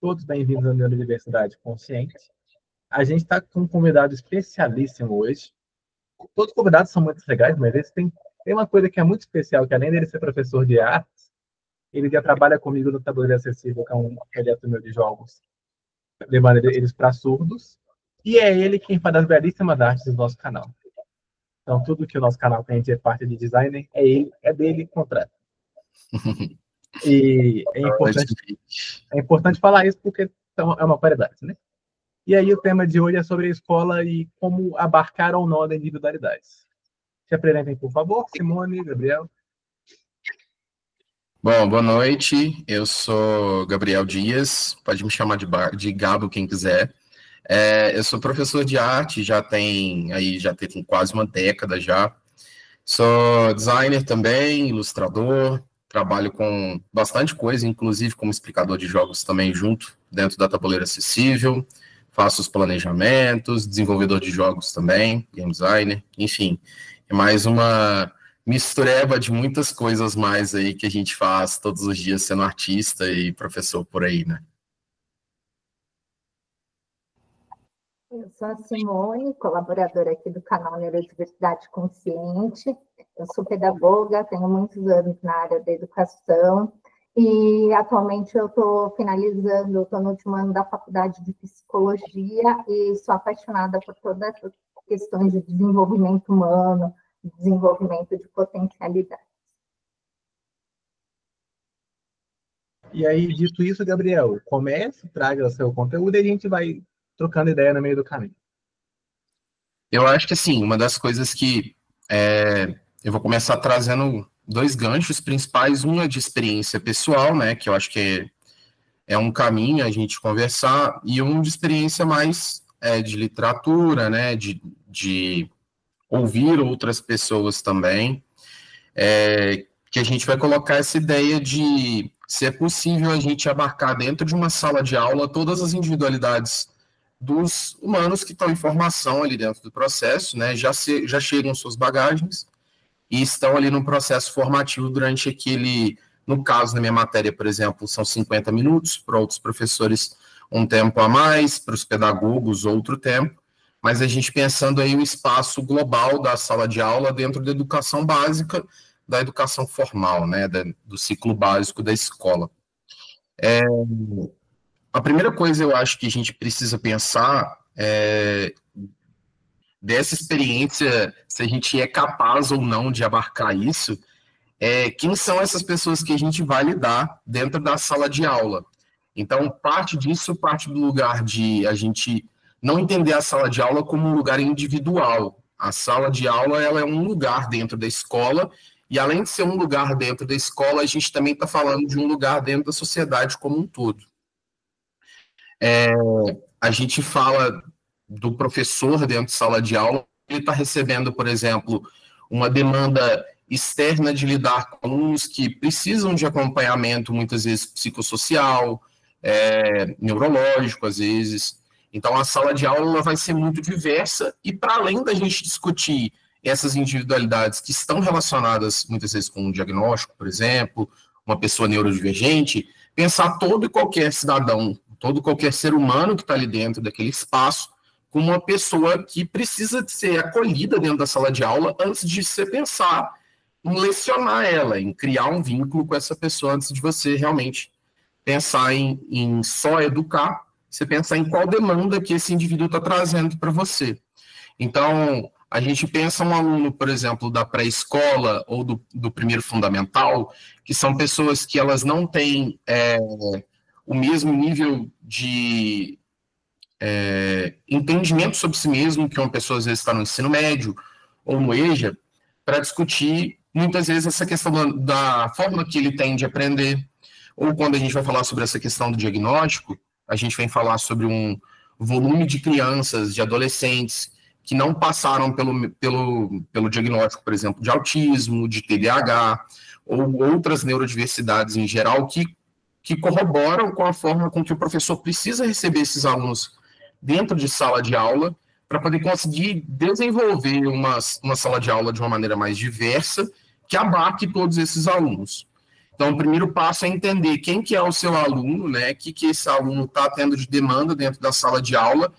Todos bem-vindos à Neurodiversidade Consciente. A gente está com um convidado especialíssimo hoje. Todos os convidados são muito legais, mas esse tem uma coisa que é muito especial, que além dele ser professor de artes, ele já trabalha comigo no Tabuleiro Acessível, que é um projeto meu de jogos, levando eles para surdos. E é ele quem faz as belíssimas artes do nosso canal. Então, tudo que o nosso canal tem de parte de designer, é dele contrato. E é importante falar isso porque é uma qualidade, né? E aí o tema de hoje é sobre a escola e como abarcar ou não a individualidade. Se apresentem, por favor, Simone, Gabriel. Bom, boa noite, eu sou Gabriel Dias, pode me chamar de Gabo quem quiser. Eu sou professor de arte, já tem quase uma década já. Sou designer também, ilustrador, trabalho com bastante coisa, inclusive como explicador de jogos também junto, dentro da Tabuleiro Acessível. Faço os planejamentos, desenvolvedor de jogos também, game designer, enfim. É mais uma mistureba de muitas coisas mais aí que a gente faz todos os dias sendo artista e professor por aí, né? Eu sou a Simone, colaboradora aqui do canal Neurodiversidade Consciente. Eu sou pedagoga, tenho muitos anos na área da educação e atualmente eu estou no último ano da faculdade de psicologia e sou apaixonada por todas essas questões de desenvolvimento humano, desenvolvimento de potencialidades. E aí, dito isso, Gabriel, comece, traga o seu conteúdo e a gente vai trocando ideia no meio do caminho. Eu acho que, assim, uma das coisas que eu vou começar trazendo dois ganchos principais, uma de experiência pessoal, né, que eu acho que é um caminho a gente conversar, e um de experiência mais de literatura, né, de ouvir outras pessoas também, que a gente vai colocar essa ideia de se é possível a gente abarcar dentro de uma sala de aula todas as individualidades dos humanos que estão em formação ali dentro do processo, né, já chegam suas bagagens e estão ali no processo formativo durante aquele, no caso da minha matéria, por exemplo, são 50 minutos, para outros professores um tempo a mais, para os pedagogos outro tempo, mas a gente pensando aí o espaço global da sala de aula dentro da educação básica, da educação formal, né, do ciclo básico da escola. A primeira coisa eu acho que a gente precisa pensar dessa experiência, se a gente é capaz ou não de abarcar isso, quem são essas pessoas que a gente vai lidar dentro da sala de aula. Então, parte disso parte do lugar de a gente não entender a sala de aula como um lugar individual. A sala de aula ela é um lugar dentro da escola, e além de ser um lugar dentro da escola, a gente também está falando de um lugar dentro da sociedade como um todo. A gente fala do professor dentro de sala de aula, ele está recebendo, por exemplo, uma demanda externa de lidar com alunos que precisam de acompanhamento, muitas vezes psicossocial, neurológico, às vezes. Então, a sala de aula ela vai ser muito diversa e, para além da gente discutir essas individualidades que estão relacionadas, muitas vezes, com um diagnóstico, por exemplo, uma pessoa neurodivergente, pensar todo e qualquer cidadão, todo e qualquer ser humano que está ali dentro daquele espaço, como uma pessoa que precisa de ser acolhida dentro da sala de aula antes de você pensar em lecionar ela, em criar um vínculo com essa pessoa antes de você realmente pensar em só educar, você pensar em qual demanda que esse indivíduo está trazendo para você. Então, a gente pensa um aluno, por exemplo, da pré-escola ou do primeiro fundamental, que são pessoas que elas não têm o mesmo nível de entendimento sobre si mesmo que uma pessoa às vezes está no ensino médio ou no EJA, para discutir muitas vezes essa questão da forma que ele tem de aprender, ou quando a gente vai falar sobre essa questão do diagnóstico, a gente vem falar sobre um volume de crianças, de adolescentes, que não passaram pelo diagnóstico, por exemplo, de autismo, de TDAH, ou outras neurodiversidades em geral, que corroboram com a forma com que o professor precisa receber esses alunos dentro de sala de aula, para poder conseguir desenvolver uma sala de aula de uma maneira mais diversa, que abarque todos esses alunos. Então, o primeiro passo é entender quem que é o seu aluno, né? O que esse aluno está tendo de demanda dentro da sala de aula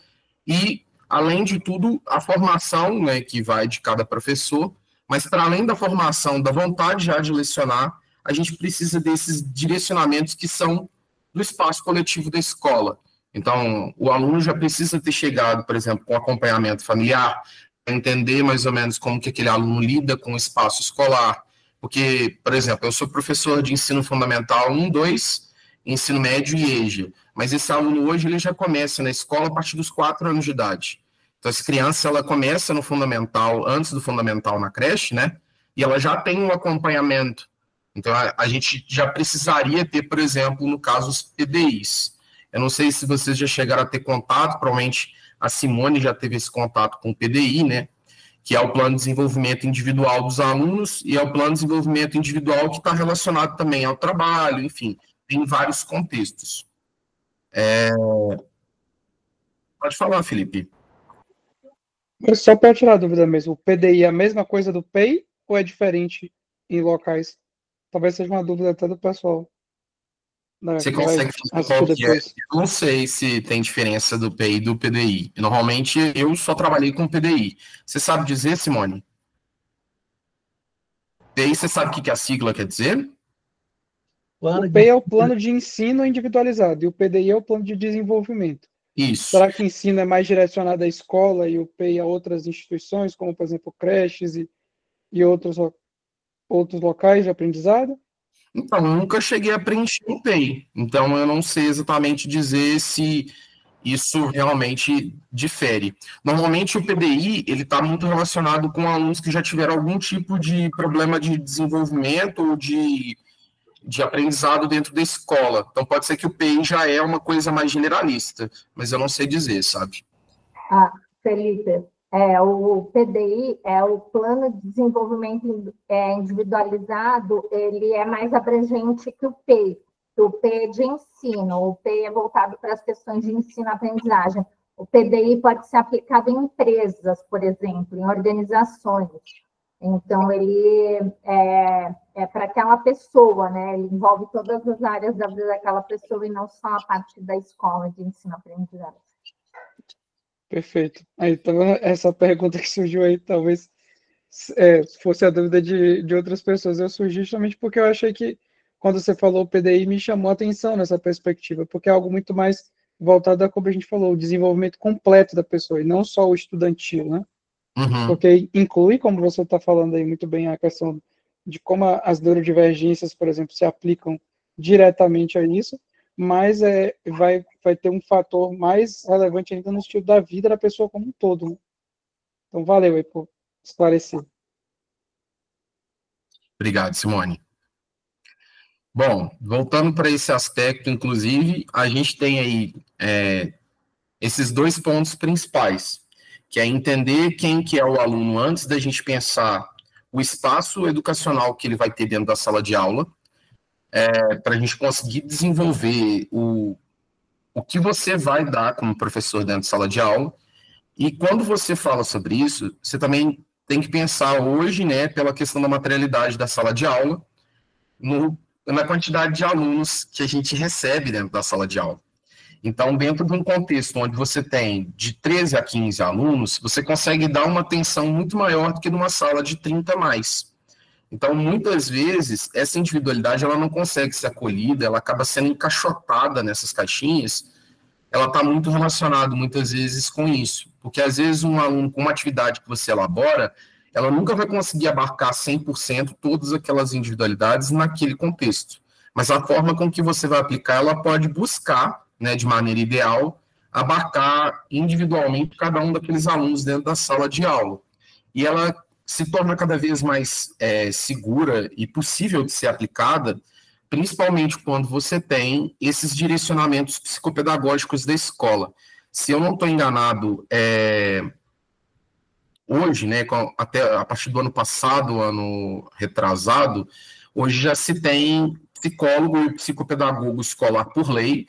e, além de tudo, a formação, né, que vai de cada professor, mas para além da formação, da vontade já de lecionar, a gente precisa desses direcionamentos que são do espaço coletivo da escola. Então, o aluno já precisa ter chegado, por exemplo, com acompanhamento familiar, para entender mais ou menos como que aquele aluno lida com o espaço escolar. Porque, por exemplo, eu sou professor de ensino fundamental 1, 2, ensino médio e EJA, mas esse aluno hoje ele já começa na escola a partir dos 4 anos de idade. Então, essa criança ela começa no fundamental, antes do fundamental na creche, né? E ela já tem um acompanhamento. Então, a gente já precisaria ter, por exemplo, no caso, os PDIs. Eu não sei se vocês já chegaram a ter contato, provavelmente a Simone já teve esse contato com o PDI, né? Que é o Plano de Desenvolvimento Individual dos Alunos, e é o Plano de Desenvolvimento Individual que está relacionado também ao trabalho, enfim, tem vários contextos. Pode falar, Felipe. Só para tirar a dúvida mesmo, o PDI é a mesma coisa do PEI ou é diferente em locais? Talvez seja uma dúvida até do pessoal. Você consegue fazer qual que é? Eu não sei se tem diferença do PEI e do PDI. Normalmente, eu só trabalhei com PDI. Você sabe dizer, Simone? PEI, você sabe o que a sigla quer dizer? O PEI é o plano de ensino individualizado e o PDI é o plano de desenvolvimento. Isso. Será que ensino é mais direcionado à escola e o PEI a outras instituições, como, por exemplo, creches e outros locais de aprendizado? Então, eu nunca cheguei a preencher o PEI. Então, eu não sei exatamente dizer se isso realmente difere. Normalmente, o PDI ele está muito relacionado com alunos que já tiveram algum tipo de problema de desenvolvimento ou de aprendizado dentro da escola. Então, pode ser que o PEI já é uma coisa mais generalista, mas eu não sei dizer, sabe? Felipe, o PDI é o Plano de Desenvolvimento Individualizado, ele é mais abrangente que o PEI. O PEI é de ensino, o PEI é voltado para as questões de ensino-aprendizagem. O PDI pode ser aplicado em empresas, por exemplo, em organizações. Então, ele é para aquela pessoa, né? Ele envolve todas as áreas da vida daquela pessoa e não só a parte da escola de ensino-aprendizagem. Perfeito. Aí, tá vendo? Essa pergunta que surgiu aí, talvez fosse a dúvida de outras pessoas. Eu surgi justamente porque eu achei que, quando você falou o PDI, me chamou a atenção nessa perspectiva, porque é algo muito mais voltado a, como a gente falou, o desenvolvimento completo da pessoa, e não só o estudantil, né? Uhum. Porque inclui, como você está falando aí muito bem, a questão de como as neurodivergências, por exemplo, se aplicam diretamente a isso, mas vai ter um fator mais relevante ainda no estilo da vida da pessoa como um todo, né? Então, valeu aí por esclarecer. Obrigado, Simone. Bom, voltando para esse aspecto, inclusive, a gente tem aí esses 2 pontos principais, que é entender quem que é o aluno antes da gente pensar o espaço educacional que ele vai ter dentro da sala de aula, para a gente conseguir desenvolver o que você vai dar como professor dentro da sala de aula. E quando você fala sobre isso, você também tem que pensar hoje, né, pela questão da materialidade da sala de aula, na quantidade de alunos que a gente recebe dentro da sala de aula. Então, dentro de um contexto onde você tem de 13 a 15 alunos, você consegue dar uma atenção muito maior do que numa sala de 30 mais. Então, muitas vezes, essa individualidade ela não consegue ser acolhida, ela acaba sendo encaixotada nessas caixinhas, ela está muito relacionada, muitas vezes, com isso. Porque, às vezes, um aluno com uma atividade que você elabora, ela nunca vai conseguir abarcar 100% todas aquelas individualidades naquele contexto. Mas a forma com que você vai aplicar, ela pode buscar, né, de maneira ideal, abarcar individualmente cada um daqueles alunos dentro da sala de aula. E ela se torna cada vez mais segura e possível de ser aplicada, principalmente quando você tem esses direcionamentos psicopedagógicos da escola. Se eu não estou enganado, hoje, né, até a partir do ano passado, ano retrasado, hoje já se tem psicólogo e psicopedagogo escolar por lei,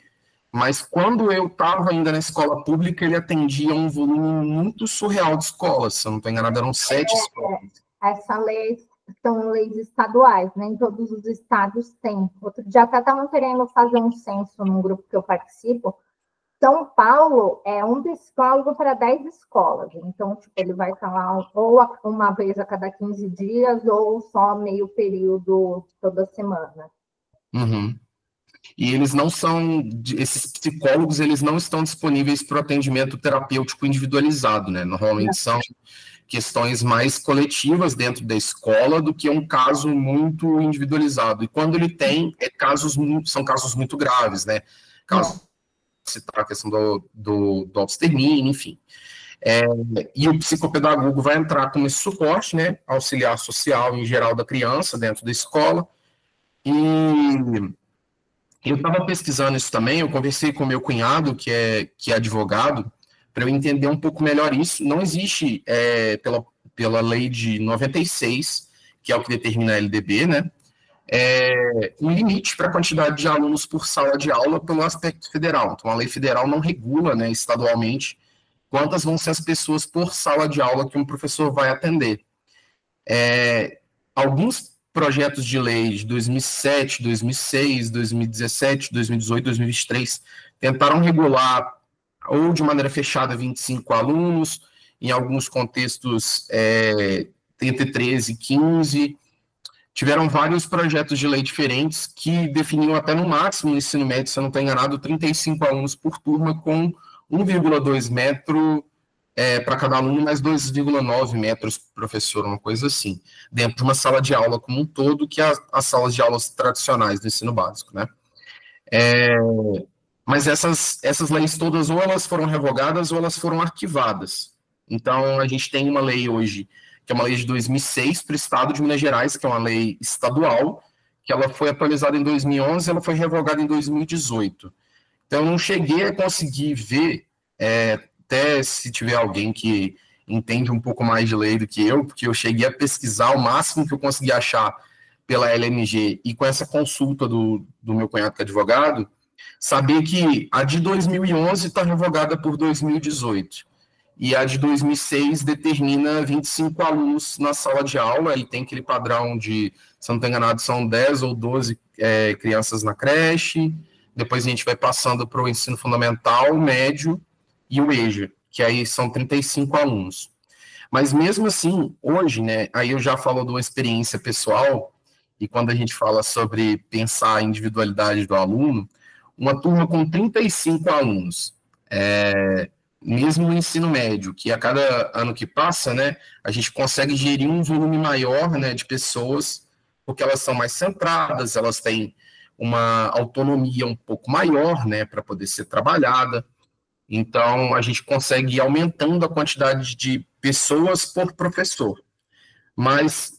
mas quando eu estava ainda na escola pública, ele atendia um volume muito surreal de escolas, se eu não estou enganado, eram 7 escolas. Essa lei são leis estaduais, nem todos os estados têm. Outro dia até estavam querendo fazer um censo num grupo que eu participo. São Paulo é um psicólogo para 10 escolas, então tipo, ele vai estar lá ou uma vez a cada 15 dias ou só meio período toda semana. Uhum. E eles não são, esses psicólogos, eles não estão disponíveis para o atendimento terapêutico individualizado, né? Normalmente são questões mais coletivas dentro da escola do que um caso muito individualizado. E quando ele tem, são casos muito graves, né? Casos, citar a questão do autoextermínio, enfim. E o psicopedagogo vai entrar como esse suporte, né? Auxiliar social em geral da criança dentro da escola. E eu estava pesquisando isso também, eu conversei com meu cunhado, que é advogado, para eu entender um pouco melhor isso. Não existe, pela lei de 96, que é o que determina a LDB, né, um limite para a quantidade de alunos por sala de aula pelo aspecto federal. Então, a lei federal não regula, né, estadualmente, quantas vão ser as pessoas por sala de aula que um professor vai atender. Alguns projetos de lei de 2007, 2006, 2017, 2018, 2023 tentaram regular ou de maneira fechada 25 alunos, em alguns contextos entre 13 e 15. Tiveram vários projetos de lei diferentes que definiam até no máximo no ensino médio, se eu não estou enganado, 35 alunos por turma com 1,2 metro para cada aluno, mais 2,9 metros por professor, uma coisa assim, dentro de uma sala de aula como um todo, que é as salas de aulas tradicionais do ensino básico, né? Mas essas leis todas, ou elas foram revogadas, ou elas foram arquivadas. Então, a gente tem uma lei hoje, que é uma lei de 2006 para o estado de Minas Gerais, que é uma lei estadual, que ela foi atualizada em 2011, ela foi revogada em 2018. Então, eu não cheguei a conseguir ver, até se tiver alguém que entende um pouco mais de lei do que eu, porque eu cheguei a pesquisar o máximo que eu consegui achar pela LMG e com essa consulta do meu cunhado que é advogado, saber que a de 2011 está revogada por 2018 e a de 2006 determina 25 alunos na sala de aula, ele tem aquele padrão de, se eu não estou enganado, são 10 ou 12 crianças na creche, depois a gente vai passando para o ensino fundamental, médio e o EJA, que aí são 35 alunos. Mas mesmo assim, hoje, né, aí eu já falo de uma experiência pessoal, e quando a gente fala sobre pensar a individualidade do aluno, uma turma com 35 alunos, mesmo no ensino médio, que a cada ano que passa, né, a gente consegue gerir um volume maior, né, de pessoas, porque elas são mais centradas, elas têm uma autonomia um pouco maior, né, para poder ser trabalhada. Então, a gente consegue ir aumentando a quantidade de pessoas por professor. Mas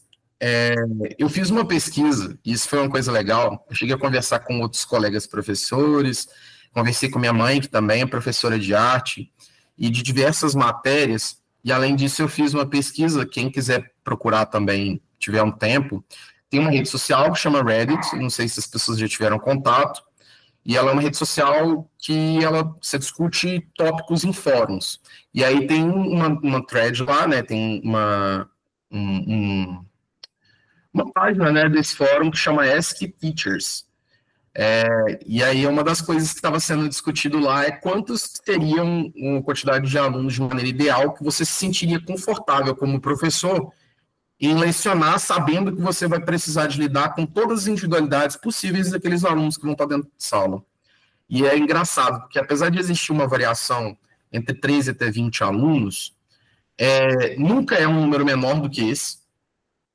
eu fiz uma pesquisa, e isso foi uma coisa legal. Eu cheguei a conversar com outros colegas professores, conversei com minha mãe, que também é professora de arte, e de diversas matérias. E, além disso, eu fiz uma pesquisa. Quem quiser procurar também, tiver um tempo, tem uma rede social que chama Reddit, não sei se as pessoas já tiveram contato, e ela é uma rede social que você discute tópicos em fóruns. E aí tem uma thread lá, né, tem uma página, né, desse fórum que chama Ask Teachers. E aí uma das coisas que estava sendo discutido lá é quantos teriam uma quantidade de alunos de maneira ideal que você se sentiria confortável como professor em lecionar sabendo que você vai precisar de lidar com todas as individualidades possíveis daqueles alunos que vão estar dentro de sala. E é engraçado, porque apesar de existir uma variação entre 13 até 20 alunos, nunca é um número menor do que esse,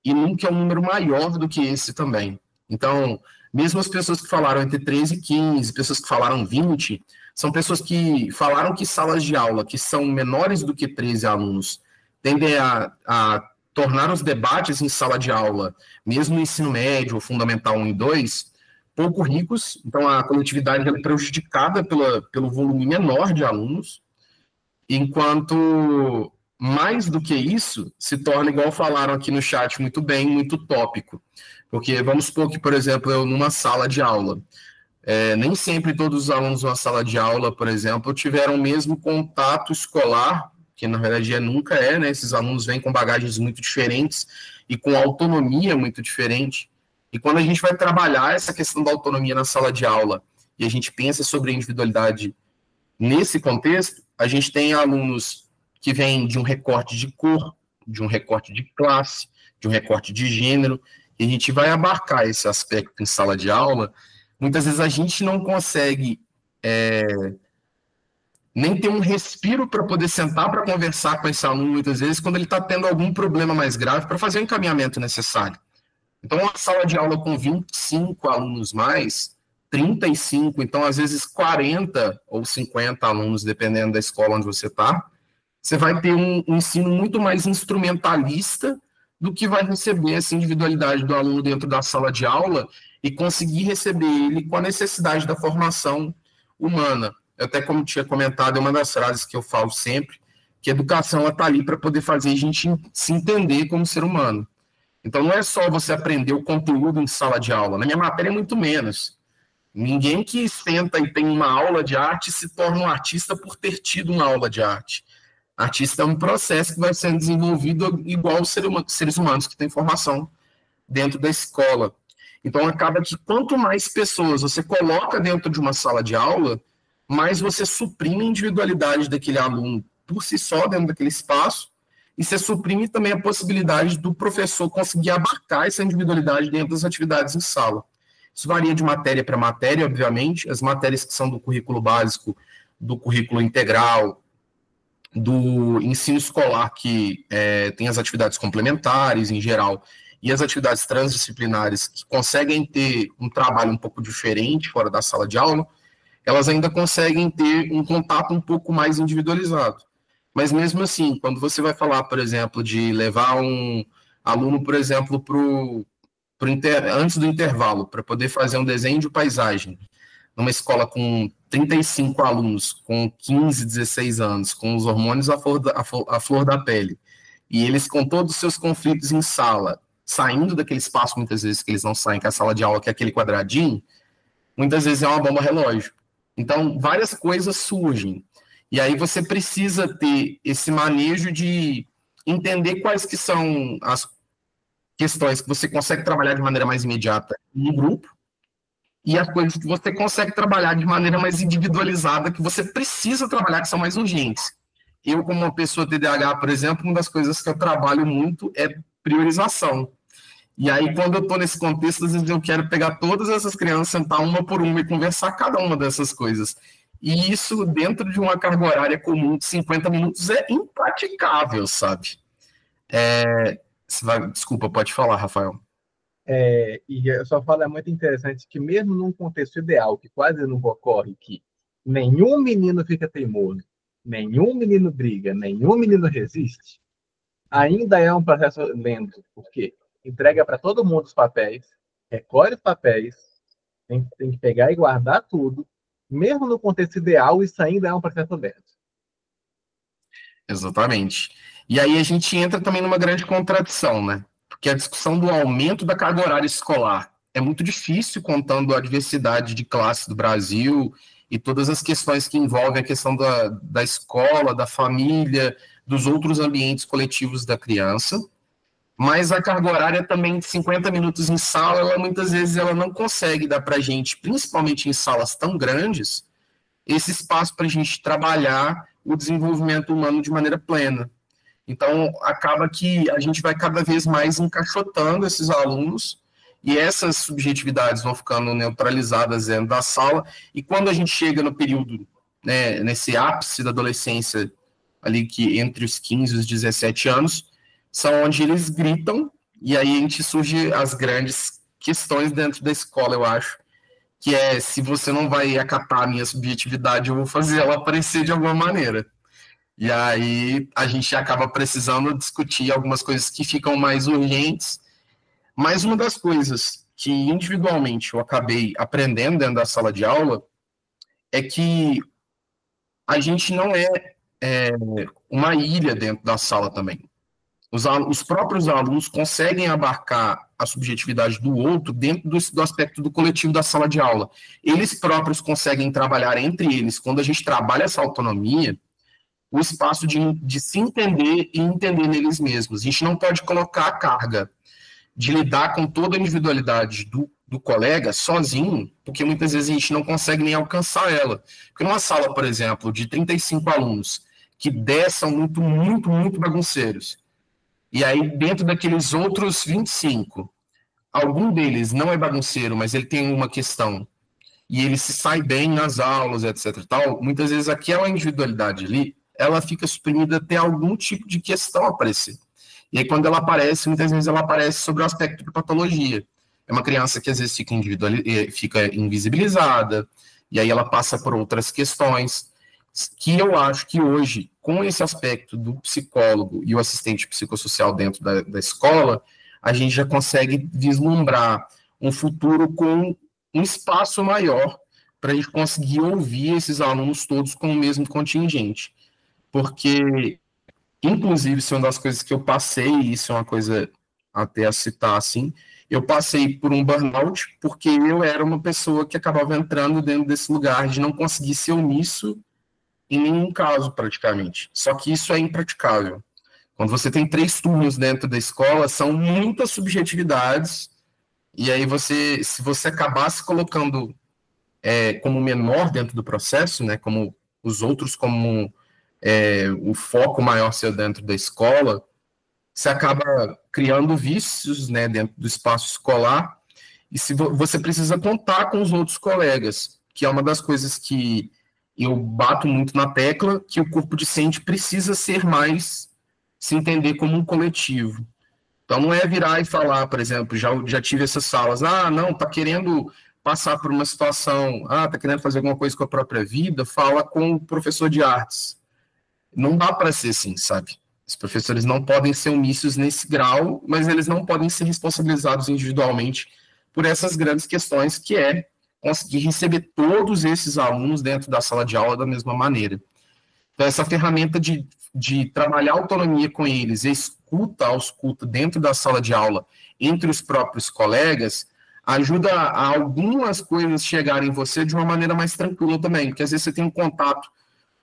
e nunca é um número maior do que esse também. Então, mesmo as pessoas que falaram entre 13 e 15, pessoas que falaram 20, são pessoas que falaram que salas de aula que são menores do que 13 alunos tendem a tornar os debates em sala de aula, mesmo no ensino médio, ou fundamental 1 e 2, pouco ricos. Então, a coletividade é prejudicada pelo volume menor de alunos, enquanto, mais do que isso, se torna, igual falaram aqui no chat muito bem, muito tópico. Porque vamos supor que, por exemplo, eu numa sala de aula, nem sempre todos os alunos numa sala de aula, por exemplo, tiveram o mesmo contato escolar porque na verdade nunca é, né? Esses alunos vêm com bagagens muito diferentes e com autonomia muito diferente. E quando a gente vai trabalhar essa questão da autonomia na sala de aula e a gente pensa sobre a individualidade nesse contexto, a gente tem alunos que vêm de um recorte de cor, de um recorte de classe, de um recorte de gênero, e a gente vai abarcar esse aspecto em sala de aula. Muitas vezes a gente não consegue nem ter um respiro para poder sentar para conversar com esse aluno, muitas vezes, quando ele está tendo algum problema mais grave, para fazer o encaminhamento necessário. Então, uma sala de aula com 25 alunos mais, 35, então, às vezes, 40 ou 50 alunos, dependendo da escola onde você está, você vai ter um ensino muito mais instrumentalista do que vai receber essa individualidade do aluno dentro da sala de aula e conseguir receber ele com a necessidade da formação humana. Até como tinha comentado, é uma das frases que eu falo sempre, que a educação está ali para poder fazer a gente se entender como ser humano. Então, não é só você aprender o conteúdo em sala de aula. Na minha matéria é muito menos. Ninguém que senta e tem uma aula de arte se torna um artista por ter tido uma aula de arte. Artista é um processo que vai sendo desenvolvido igual aos seres humanos que têm formação dentro da escola. Então, acaba que quanto mais pessoas você coloca dentro de uma sala de aula, mais você suprime a individualidade daquele aluno por si só dentro daquele espaço, e você suprime também a possibilidade do professor conseguir abarcar essa individualidade dentro das atividades em sala. Isso varia de matéria para matéria, obviamente. As matérias que são do currículo básico, do currículo integral, do ensino escolar, que tem as atividades complementares em geral, e as atividades transdisciplinares, que conseguem ter um trabalho um pouco diferente fora da sala de aula, elas ainda conseguem ter um contato um pouco mais individualizado. Mas mesmo assim, quando você vai falar, por exemplo, de levar um aluno, por exemplo, antes do intervalo, para poder fazer um desenho de paisagem, numa escola com 35 alunos, com 15, 16 anos, com os hormônios à flor da pele, e eles com todos os seus conflitos em sala, saindo daquele espaço, muitas vezes, que eles não saem, que é a sala de aula, que é aquele quadradinho, muitas vezes é uma bomba relógio. Então, várias coisas surgem. E aí você precisa ter esse manejo de entender quais que são as questões que você consegue trabalhar de maneira mais imediata em grupo e as coisas que você consegue trabalhar de maneira mais individualizada, que você precisa trabalhar, que são mais urgentes. Eu, como uma pessoa TDAH, por exemplo, uma das coisas que eu trabalho muito é priorização. E aí, quando eu estou nesse contexto, às vezes eu quero pegar todas essas crianças, sentar uma por uma e conversar cada uma dessas coisas. E isso, dentro de uma carga horária comum de 50 minutos, é impraticável, sabe? Desculpa, pode falar, Rafael. E eu só falo, é muito interessante que mesmo num contexto ideal, que quase não ocorre, que nenhum menino fica teimoso, nenhum menino briga, nenhum menino resiste, ainda é um processo lento, porque entrega para todo mundo os papéis, recolhe os papéis, tem que pegar e guardar tudo. Mesmo no contexto ideal, isso ainda é um processo lento. Exatamente. E aí a gente entra também numa grande contradição, né? Porque a discussão do aumento da carga horária escolar é muito difícil, contando a diversidade de classe do Brasil e todas as questões que envolvem a questão da escola, da família, dos outros ambientes coletivos da criança. Mas a carga horária também de 50 minutos em sala, muitas vezes ela não consegue dar para a gente, principalmente em salas tão grandes, esse espaço para a gente trabalhar o desenvolvimento humano de maneira plena. Então, acaba que a gente vai cada vez mais encaixotando esses alunos e essas subjetividades vão ficando neutralizadas dentro da sala. E quando a gente chega no período, né, nesse ápice da adolescência, ali que entre os 15 e os 17 anos, são onde eles gritam, e aí a gente surge as grandes questões dentro da escola, eu acho, que é, se você não vai acatar a minha subjetividade, eu vou fazer ela aparecer de alguma maneira. E aí a gente acaba precisando discutir algumas coisas que ficam mais urgentes, mas uma das coisas que individualmente eu acabei aprendendo dentro da sala de aula é que a gente não é uma ilha dentro da sala também. Os próprios alunos conseguem abarcar a subjetividade do outro dentro do aspecto do coletivo da sala de aula. Eles próprios conseguem trabalhar entre eles. Quando a gente trabalha essa autonomia, o espaço de se entender e entender neles mesmos. A gente não pode colocar a carga de lidar com toda a individualidade do colega sozinho, porque muitas vezes a gente não consegue nem alcançar ela. Porque numa sala, por exemplo, de 35 alunos, que 10 são muito bagunceiros, e aí dentro daqueles outros 25, algum deles não é bagunceiro, mas ele tem uma questão, e ele se sai bem nas aulas, etc. e tal, muitas vezes aquela individualidade ali, ela fica suprimida até algum tipo de questão aparecer. E aí, quando ela aparece, muitas vezes ela aparece sobre o aspecto de patologia. É uma criança que às vezes fica invisibilizada, e aí ela passa por outras questões, que eu acho que hoje, com esse aspecto do psicólogo e o assistente psicossocial dentro da escola, a gente já consegue vislumbrar um futuro com um espaço maior para a gente conseguir ouvir esses alunos todos com o mesmo contingente. Porque, inclusive, isso é uma das coisas que eu passei, e isso é uma coisa até a citar, assim, eu passei por um burnout porque eu era uma pessoa que acabava entrando dentro desse lugar de não conseguir ser omisso em nenhum caso, praticamente. Só que isso é impraticável. Quando você tem 3 turnos dentro da escola, são muitas subjetividades, e aí se você acabar se colocando como menor dentro do processo, né, como os outros, como o foco maior ser dentro da escola, você acaba criando vícios, né, dentro do espaço escolar, e você precisa contar com os outros colegas, que é uma das coisas que eu bato muito na tecla, que o corpo docente precisa ser mais, se entender como um coletivo. Então, não é virar e falar, por exemplo, já tive essas salas, não, tá querendo passar por uma situação, tá querendo fazer alguma coisa com a própria vida, fala com o professor de artes. Não dá para ser assim, sabe? Os professores não podem ser omissos nesse grau, mas eles não podem ser responsabilizados individualmente por essas grandes questões, que é conseguir receber todos esses alunos dentro da sala de aula da mesma maneira. Então, essa ferramenta de trabalhar autonomia com eles, escuta dentro da sala de aula, entre os próprios colegas, ajuda a algumas coisas chegarem em você de uma maneira mais tranquila também, porque às vezes você tem um contato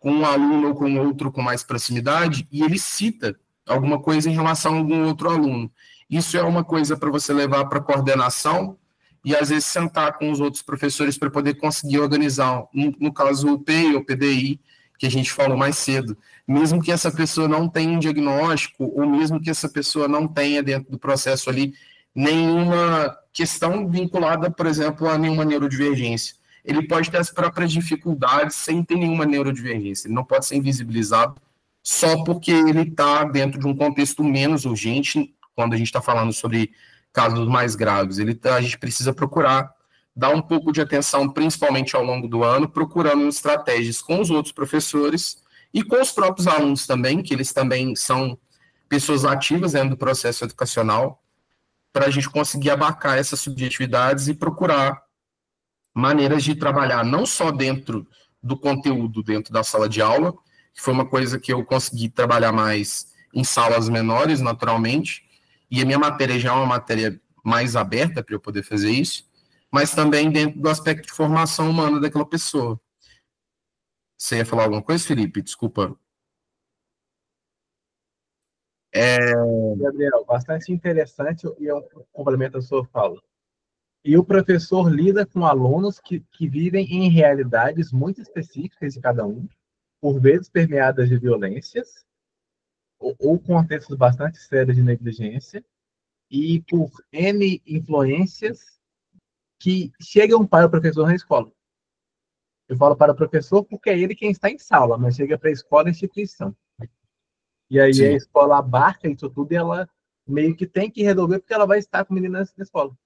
com um aluno ou com outro com mais proximidade, e ele cita alguma coisa em relação a algum outro aluno. Isso é uma coisa para você levar para a coordenação, e às vezes sentar com os outros professores para poder conseguir organizar, no caso o PEI ou PDI, que a gente falou mais cedo, mesmo que essa pessoa não tenha um diagnóstico, ou mesmo que essa pessoa não tenha dentro do processo ali nenhuma questão vinculada, por exemplo, a nenhuma neurodivergência. Ele pode ter as próprias dificuldades sem ter nenhuma neurodivergência, ele não pode ser invisibilizado só porque ele está dentro de um contexto menos urgente, quando a gente está falando sobre casos mais graves. A gente precisa procurar dar um pouco de atenção, principalmente ao longo do ano, procurando estratégias com os outros professores e com os próprios alunos também, que eles também são pessoas ativas dentro do processo educacional, para a gente conseguir abarcar essas subjetividades e procurar maneiras de trabalhar não só dentro do conteúdo, dentro da sala de aula, que foi uma coisa que eu consegui trabalhar mais em salas menores, naturalmente, e a minha matéria já é uma matéria mais aberta para eu poder fazer isso, mas também dentro do aspecto de formação humana daquela pessoa. Você ia falar alguma coisa, Felipe? Desculpa. Gabriel, bastante interessante e é um complemento à sua fala. E o professor lida com alunos que vivem em realidades muito específicas de cada um, por vezes permeadas de violências, ou contextos bastante sérios de negligência, e por N influências que chegam para o professor na escola. Eu falo para o professor porque é ele quem está em sala, mas chega para a escola e instituição. E aí a escola abarca isso tudo e ela meio que tem que resolver porque ela vai estar com meninas na escola.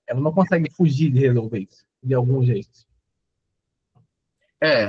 Ela não consegue fugir de resolver isso, de algum jeito.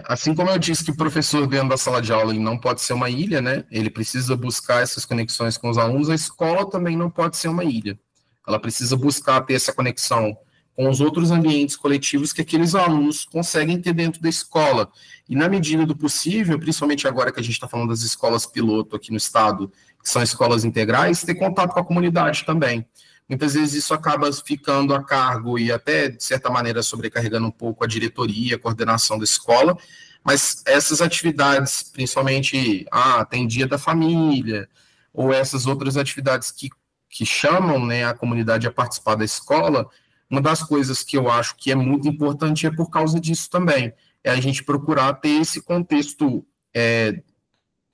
Assim como eu disse que o professor dentro da sala de aula ele não pode ser uma ilha, né? Ele precisa buscar essas conexões com os alunos, a escola também não pode ser uma ilha. Ela precisa buscar ter essa conexão com os outros ambientes coletivos que aqueles alunos conseguem ter dentro da escola. E na medida do possível, principalmente agora que a gente está falando das escolas piloto aqui no estado, que são escolas integrais, ter contato com a comunidade também. muitas vezes isso acaba ficando a cargo e até, de certa maneira, sobrecarregando um pouco a diretoria, a coordenação da escola, mas essas atividades, principalmente, tem dia da família, ou essas outras atividades que chamam, né, a comunidade a participar da escola, uma das coisas que eu acho que é muito importante é por causa disso também, é a gente procurar ter esse contexto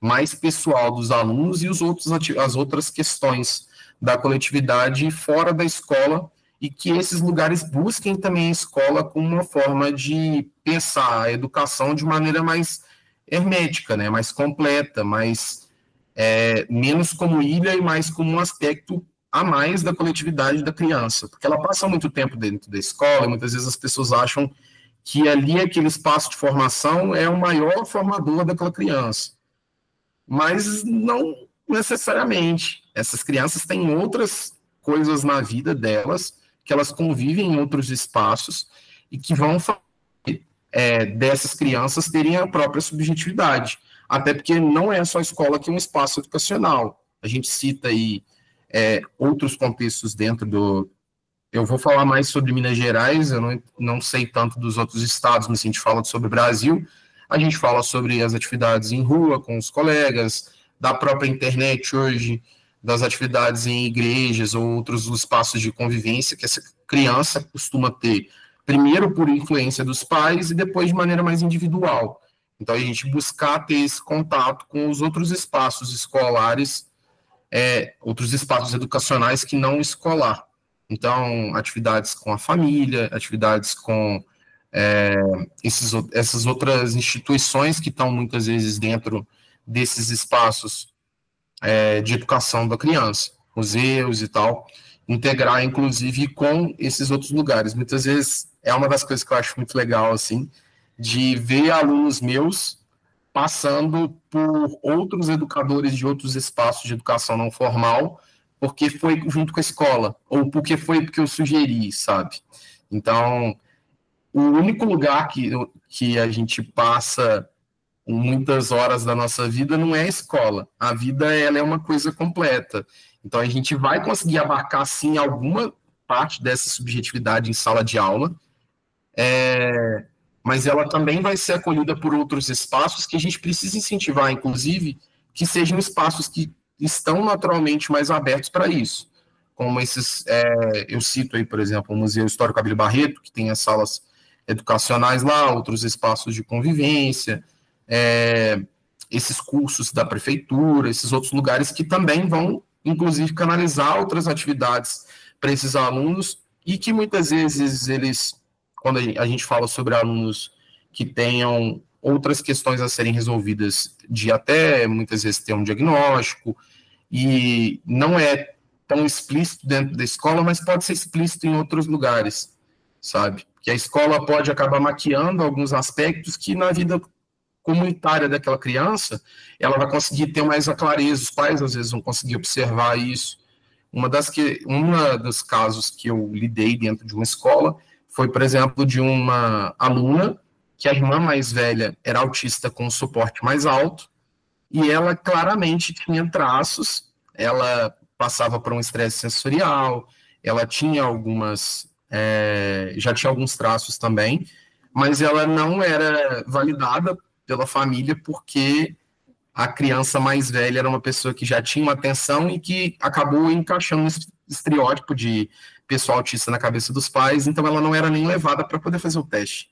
mais pessoal dos alunos e as outras questões da coletividade fora da escola, e que esses lugares busquem também a escola como uma forma de pensar a educação de maneira mais hermética, né, mais completa, mais menos como ilha e mais como um aspecto a mais da coletividade da criança, porque ela passa muito tempo dentro da escola, e muitas vezes as pessoas acham que ali aquele espaço de formação é o maior formador daquela criança, mas não necessariamente. Essas crianças têm outras coisas na vida delas, que elas convivem em outros espaços, e que vão fazer dessas crianças terem a própria subjetividade, até porque não é só a escola que é um espaço educacional. A gente cita aí outros contextos dentro do... Eu vou falar mais sobre Minas Gerais, eu não sei tanto dos outros estados, mas a gente fala sobre o Brasil, a gente fala sobre as atividades em rua com os colegas, da própria internet hoje, das atividades em igrejas ou outros espaços de convivência que essa criança costuma ter, primeiro por influência dos pais e depois de maneira mais individual. Então, a gente buscar ter esse contato com os outros espaços escolares, outros espaços educacionais que não escolar. Então, atividades com a família, atividades com essas outras instituições que estão muitas vezes dentro desses espaços de educação da criança, museus e tal, integrar, inclusive, com esses outros lugares. Muitas vezes é uma das coisas que eu acho muito legal, assim, de ver alunos meus passando por outros educadores de outros espaços de educação não formal, porque foi junto com a escola, ou porque eu sugeri, sabe? Então, o único lugar que a gente passa muitas horas da nossa vida não é a escola. A vida, ela é uma coisa completa. Então, a gente vai conseguir abarcar, sim, alguma parte dessa subjetividade em sala de aula, mas ela também vai ser acolhida por outros espaços que a gente precisa incentivar, inclusive, que sejam espaços que estão naturalmente mais abertos para isso. Como esses, eu cito aí, por exemplo, o Museu Histórico Abílio Barreto, que tem as salas educacionais lá, outros espaços de convivência, esses cursos da prefeitura, esses outros lugares que também vão, inclusive, canalizar outras atividades para esses alunos, e que muitas vezes eles, quando a gente fala sobre alunos que tenham outras questões a serem resolvidas, de até muitas vezes ter um diagnóstico, e não é tão explícito dentro da escola, mas pode ser explícito em outros lugares, sabe? Que a escola pode acabar maquiando alguns aspectos que na vida comunitária daquela criança, ela vai conseguir ter mais a clareza, os pais às vezes vão conseguir observar isso. Uma dos casos que eu lidei dentro de uma escola foi, por exemplo, de uma aluna que a irmã mais velha era autista com suporte mais alto, e ela claramente tinha traços, ela passava por um estresse sensorial, ela tinha já tinha alguns traços também, mas ela não era validada pela família porque a criança mais velha era uma pessoa que já tinha uma atenção e que acabou encaixando um estereótipo de pessoa autista na cabeça dos pais, então ela não era nem levada para poder fazer o teste.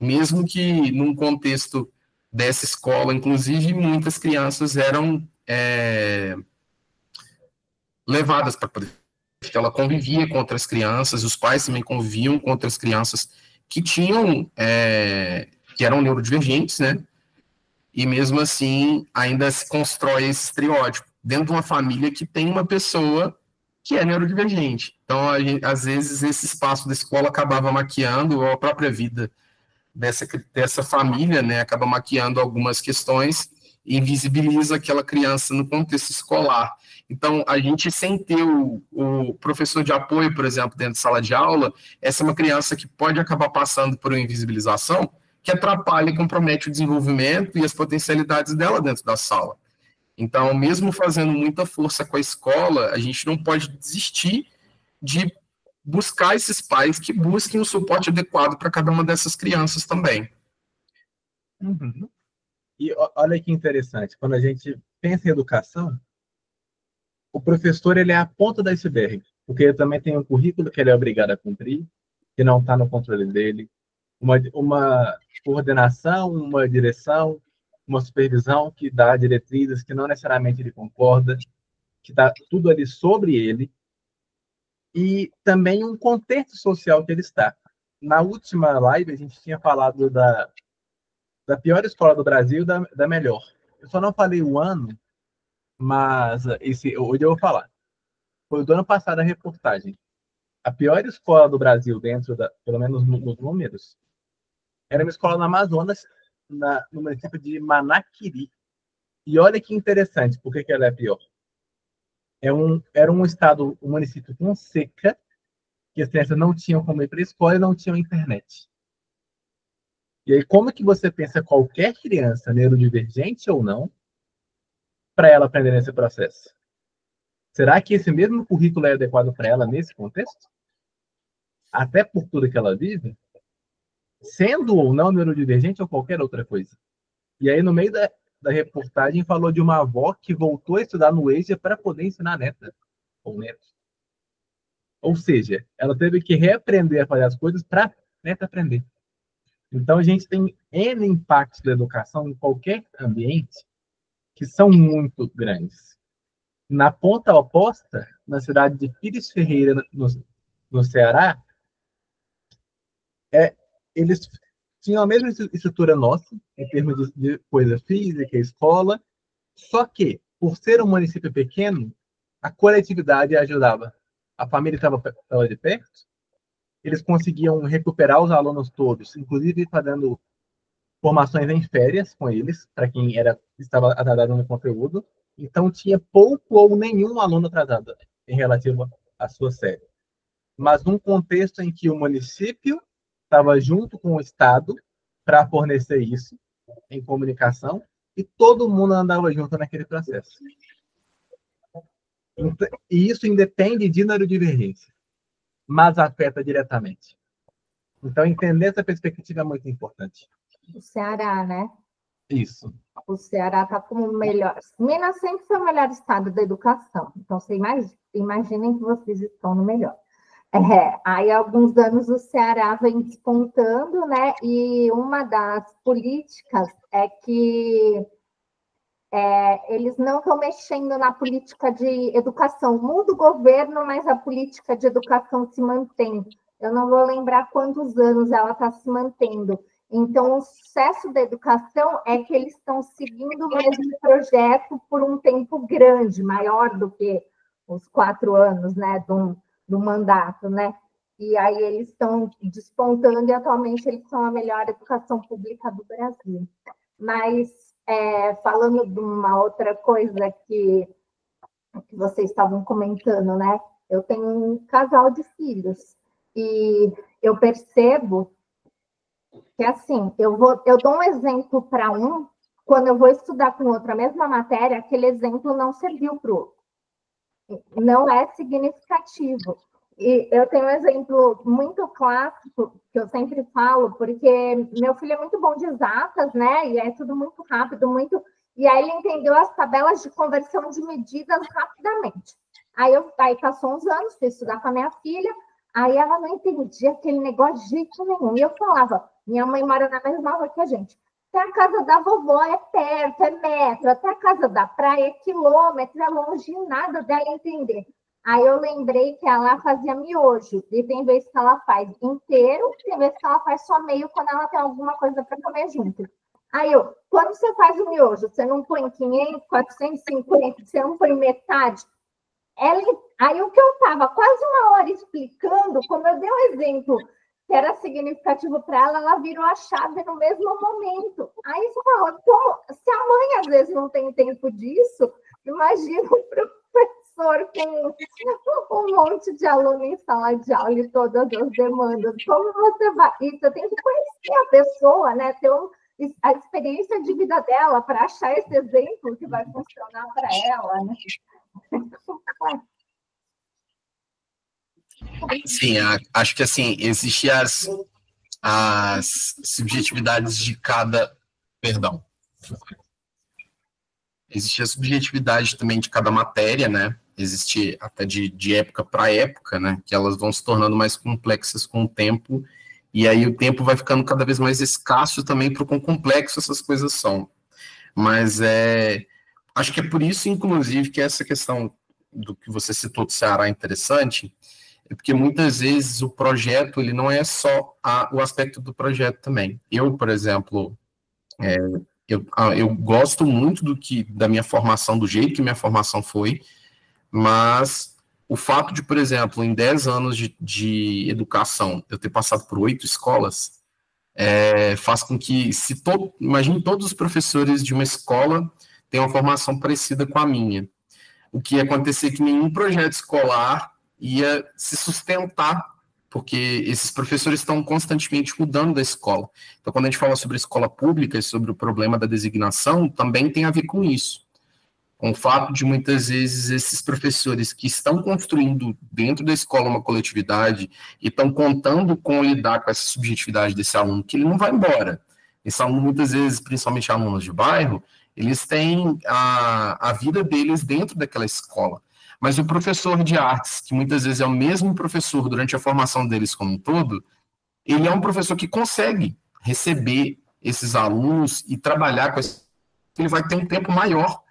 Mesmo que num contexto dessa escola, inclusive, muitas crianças eram levadas para poder... Ela convivia com outras crianças, os pais também conviviam com outras crianças que tinham, que eram neurodivergentes, né? E mesmo assim, ainda se constrói esse estereótipo dentro de uma família que tem uma pessoa que é neurodivergente. Então, às vezes, esse espaço da escola acabava maquiando, ou a própria vida dessa família, né, acaba maquiando algumas questões e invisibiliza aquela criança no contexto escolar. Então, a gente, sem ter o professor de apoio, por exemplo, dentro de sala de aula, essa é uma criança que pode acabar passando por uma invisibilização que atrapalha e compromete o desenvolvimento e as potencialidades dela dentro da sala. Então, mesmo fazendo muita força com a escola, a gente não pode desistir de buscar esses pais que busquem o suporte adequado para cada uma dessas crianças também. Uhum. E olha que interessante, quando a gente pensa em educação, o professor ele é a ponta do iceberg, porque ele também tem um currículo que ele é obrigado a cumprir, que não está no controle dele, uma coordenação, uma direção, uma supervisão que dá diretrizes que não necessariamente ele concorda, que está tudo ali sobre ele, e também um contexto social que ele está. Na última live, a gente tinha falado da pior escola do Brasil e da melhor. Eu só não falei o ano, mas hoje eu vou falar. Foi do ano passado a reportagem. A pior escola do Brasil, pelo menos nos números, era uma escola no Amazonas, no município de Manaquiri. E olha que interessante, por que ela é pior? Era um estado, um município com seca, que as crianças não tinham como ir para a escola e não tinham internet. E aí, como que você pensa qualquer criança, neurodivergente ou não, para ela aprender nesse processo? Será que esse mesmo currículo é adequado para ela nesse contexto? Até por tudo que ela vive? Sendo ou não neurodivergente ou qualquer outra coisa. E aí, no meio da reportagem, falou de uma avó que voltou a estudar no EJA para poder ensinar a neta, ou neto. Ou seja, ela teve que reaprender a fazer as coisas para a neta aprender. Então, a gente tem N impactos da educação em qualquer ambiente que são muito grandes. Na ponta oposta, na cidade de Pires Ferreira, no Ceará, eles tinham a mesma estrutura nossa, em termos de coisa física, escola, só que, por ser um município pequeno, a coletividade ajudava. A família estava de perto, eles conseguiam recuperar os alunos todos, inclusive fazendo formações em férias com eles, para quem estava atrasado no conteúdo. Então, tinha pouco ou nenhum aluno atrasado em relativo à sua série. Mas num contexto em que o município estava junto com o Estado para fornecer isso em comunicação e todo mundo andava junto naquele processo. E isso independe de neurodivergência, mas afeta diretamente. Então, entender essa perspectiva é muito importante. O Ceará, né? Isso. O Ceará está como o melhor. Minas sempre foi o melhor estado da educação. Então, vocês imaginem que vocês estão no melhor. Aí, há alguns anos, o Ceará vem despontando, né? E uma das políticas é que eles não estão mexendo na política de educação. Muda o governo, mas a política de educação se mantém. Eu não vou lembrar quantos anos ela está se mantendo. Então, o sucesso da educação é que eles estão seguindo o mesmo projeto por um tempo grande, maior do que os 4 anos, né, do mandato, né? E aí eles estão despontando e atualmente eles são a melhor educação pública do Brasil. Mas, falando de uma outra coisa que vocês estavam comentando, né? Eu tenho um casal de filhos e eu percebo que, assim, eu dou um exemplo para um, quando eu vou estudar com outro a mesma matéria, aquele exemplo não serviu para o outro. Não é significativo. E eu tenho um exemplo muito clássico, que eu sempre falo, porque meu filho é muito bom de exatas, né? E é tudo muito rápido, E aí ele entendeu as tabelas de conversão de medidas rapidamente. Aí passou uns anos, fui estudar com a minha filha, aí ela não entendia aquele negócio de jeito nenhum. E eu falava, minha mãe mora na mesma rua que a gente. Até a casa da vovó é perto, é metro, até a casa da praia é quilômetro, é longe nada dela entender. Aí eu lembrei que ela fazia miojo, e tem vezes que ela faz inteiro, tem vezes que ela faz só meio quando ela tem alguma coisa para comer junto. Aí quando você faz o miojo, você não põe 500, 450, você não põe metade. Aí o que eu estava quase uma hora explicando, como eu dei um exemplo que era significativo para ela, ela virou a chave no mesmo momento. Aí você fala, se a mãe às vezes não tem tempo disso, imagina o professor com um monte de aluno em sala de aula e todas as demandas. Como você vai? E você tem que conhecer a pessoa, né? Ter a experiência de vida dela para achar esse exemplo que vai funcionar para ela, né? Sim, acho que assim, existem as subjetividades de cada. Perdão. Existe a subjetividade também de cada matéria, né? Existe até de época para época, né? Que elas vão se tornando mais complexas com o tempo, e aí o tempo vai ficando cada vez mais escasso também para o quão complexo essas coisas são. Mas acho que é por isso, inclusive, que essa questão do que você citou do Ceará é interessante, é porque muitas vezes o projeto, ele não é só o aspecto do projeto também. Eu, por exemplo, eu gosto muito da minha formação, do jeito que minha formação foi, mas o fato de, por exemplo, em 10 anos de educação, eu ter passado por 8 escolas, faz com que, imagine todos os professores de uma escola tenham uma formação parecida com a minha. O que ia acontecer é que nenhum projeto escolar ia se sustentar, porque esses professores estão constantemente mudando da escola. Então, quando a gente fala sobre a escola pública e sobre o problema da designação, também tem a ver com isso. Com o fato de, muitas vezes, esses professores que estão construindo dentro da escola uma coletividade e estão contando com lidar com essa subjetividade desse aluno, que ele não vai embora. Esse aluno, muitas vezes, principalmente alunos de bairro, eles têm a vida deles dentro daquela escola. Mas o professor de artes, que muitas vezes é o mesmo professor durante a formação deles como um todo, ele é um professor que consegue receber esses alunos e trabalhar com esses. Ele vai ter um tempo maior,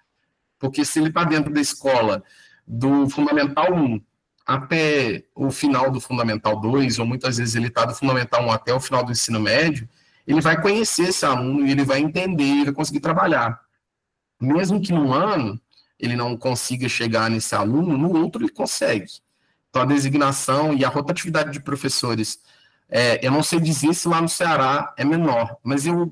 porque se ele está dentro da escola do Fundamental 1 até o final do Fundamental 2, ou muitas vezes ele está do Fundamental 1 até o final do ensino médio, ele vai conhecer esse aluno e ele vai entender, ele vai conseguir trabalhar. Mesmo que num ano ele não consiga chegar nesse aluno, no outro ele consegue. Então, a designação e a rotatividade de professores, eu não sei dizer se lá no Ceará é menor, mas eu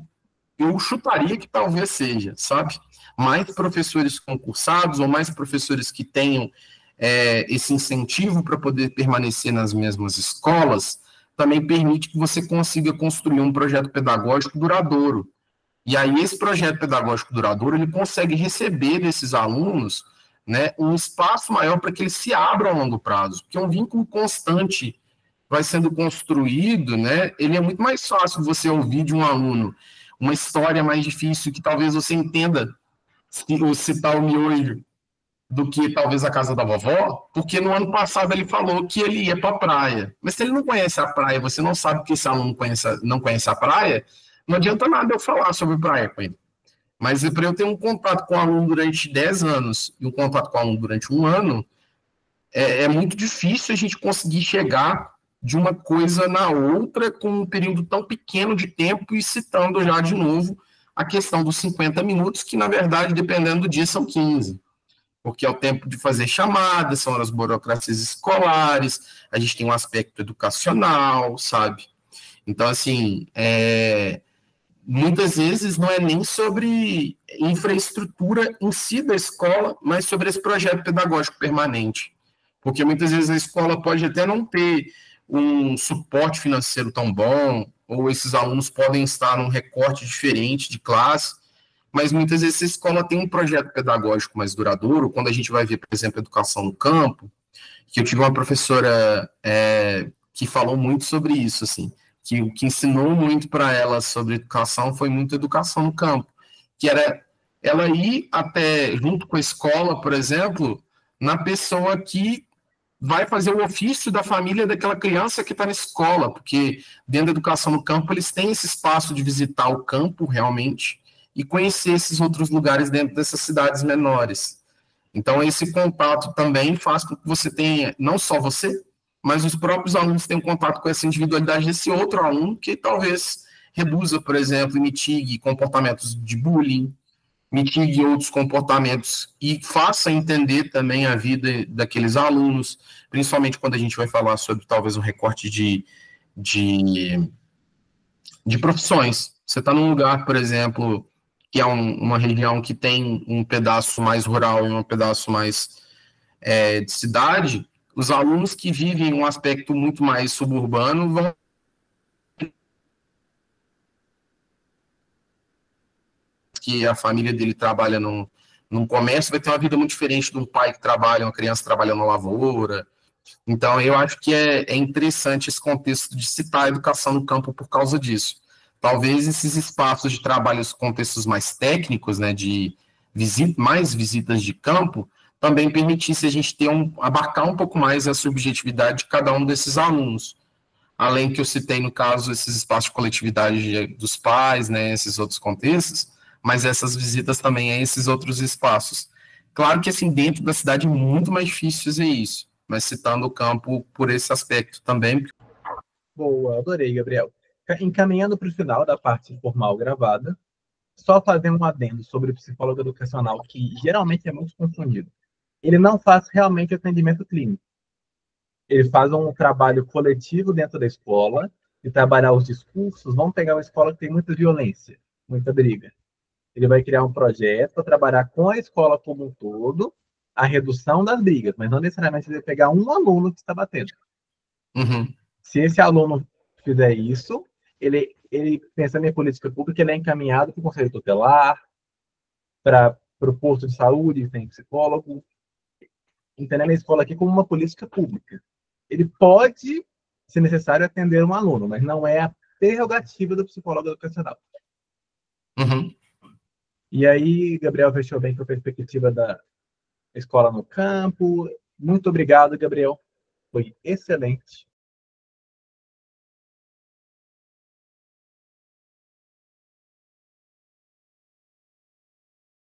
chutaria que talvez seja, sabe? Mais professores concursados ou mais professores que tenham esse incentivo para poder permanecer nas mesmas escolas, também permite que você consiga construir um projeto pedagógico duradouro. E aí esse projeto pedagógico duradouro, ele consegue receber desses alunos, né, um espaço maior para que eles se abram a longo prazo, porque um vínculo constante vai sendo construído, né, ele é muito mais fácil você ouvir de um aluno uma história mais difícil que talvez você entenda ou citar o miojo do que talvez a casa da vovó, porque no ano passado ele falou que ele ia para a praia. Mas se ele não conhece a praia, você não sabe que esse aluno não conhece a praia, não adianta nada eu falar sobre praia com ele. Mas para eu ter um contato com o aluno durante 10 anos e um contato com o aluno durante um ano, é muito difícil a gente conseguir chegar de uma coisa na outra com um período tão pequeno de tempo e citando já de novo a questão dos 50 minutos, que na verdade, dependendo do dia, são 15. Porque é o tempo de fazer chamadas, são as burocracias escolares, a gente tem um aspecto educacional, sabe? Então, assim, muitas vezes não é nem sobre infraestrutura em si da escola, mas sobre esse projeto pedagógico permanente. Porque muitas vezes a escola pode até não ter um suporte financeiro tão bom, ou esses alunos podem estar num recorte diferente de classe, mas muitas vezes a escola tem um projeto pedagógico mais duradouro. Quando a gente vai ver, por exemplo, educação no campo, que eu tive uma professora que falou muito sobre isso, assim, que o que ensinou muito para ela sobre educação foi muito educação no campo, que era ela ir até, junto com a escola, por exemplo, na pessoa que vai fazer o ofício da família daquela criança que está na escola, porque dentro da educação no campo eles têm esse espaço de visitar o campo realmente e conhecer esses outros lugares dentro dessas cidades menores. Então, esse contato também faz com que você tenha, não só você, mas os próprios alunos tenham contato com essa individualidade desse outro aluno, que talvez reduza, por exemplo, e mitigue comportamentos de bullying, mitigue outros comportamentos e faça entender também a vida daqueles alunos, principalmente quando a gente vai falar sobre talvez um recorte de profissões. Você está num lugar, por exemplo, que é uma região que tem um pedaço mais rural e um pedaço mais de cidade, os alunos que vivem um aspecto muito mais suburbano vão que a família dele trabalha num comércio, vai ter uma vida muito diferente de um pai que trabalha, uma criança trabalhando na lavoura, Então, eu acho que é interessante esse contexto de citar a educação no campo por causa disso. Talvez esses espaços de trabalho, os contextos mais técnicos, né, de mais visitas de campo, também permitisse a gente abarcar um pouco mais a subjetividade de cada um desses alunos. Além que eu citei, no caso, esses espaços de coletividade dos pais, né, esses outros contextos, mas essas visitas também a esses outros espaços. Claro que, assim, dentro da cidade é muito mais difícil fazer isso, mas citando o campo por esse aspecto também. Boa, adorei, Gabriel. Encaminhando para o final da parte formal gravada, só fazer um adendo sobre o psicólogo educacional, que geralmente é muito confundido. Ele não faz realmente atendimento clínico. Ele faz um trabalho coletivo dentro da escola, de trabalhar os discursos. Vamos pegar uma escola que tem muita violência, muita briga. Ele vai criar um projeto para trabalhar com a escola como um todo, a redução das brigas, mas não necessariamente ele vai pegar um aluno que está batendo. Uhum. Se esse aluno fizer isso, ele pensando em política pública, ele é encaminhado para o conselho tutelar, para o posto de saúde, tem psicólogo, entendendo a escola aqui como uma política pública. Ele pode, se necessário, atender um aluno, mas não é a prerrogativa do psicólogo educacional. Uhum. E aí, Gabriel fechou bem com a perspectiva da escola no campo. Muito obrigado, Gabriel. Foi excelente.